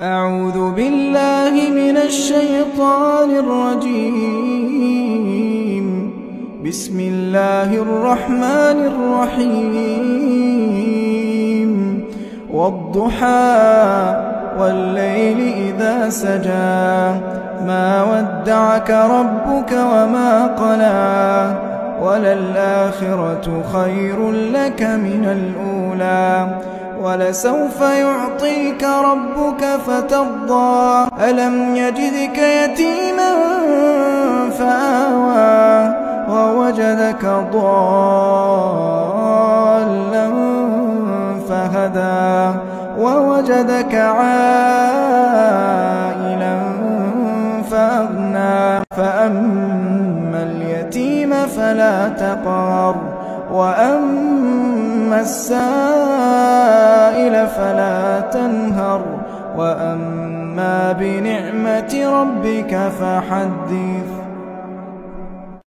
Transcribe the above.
أعوذ بالله من الشيطان الرجيم. بسم الله الرحمن الرحيم. والضحى والليل إذا سجى ما ودعك ربك وما قلى وللآخرة خير لك من الأولى ولسوف يعطيك ربك فترضى ألم يجدك يتيما فآوى ووجدك ضالا فهدى ووجدك عائلا فأغنى فأما اليتيم فلا تقهر وأما السائل فلا تنهر وأما بنعمة ربك فحدث.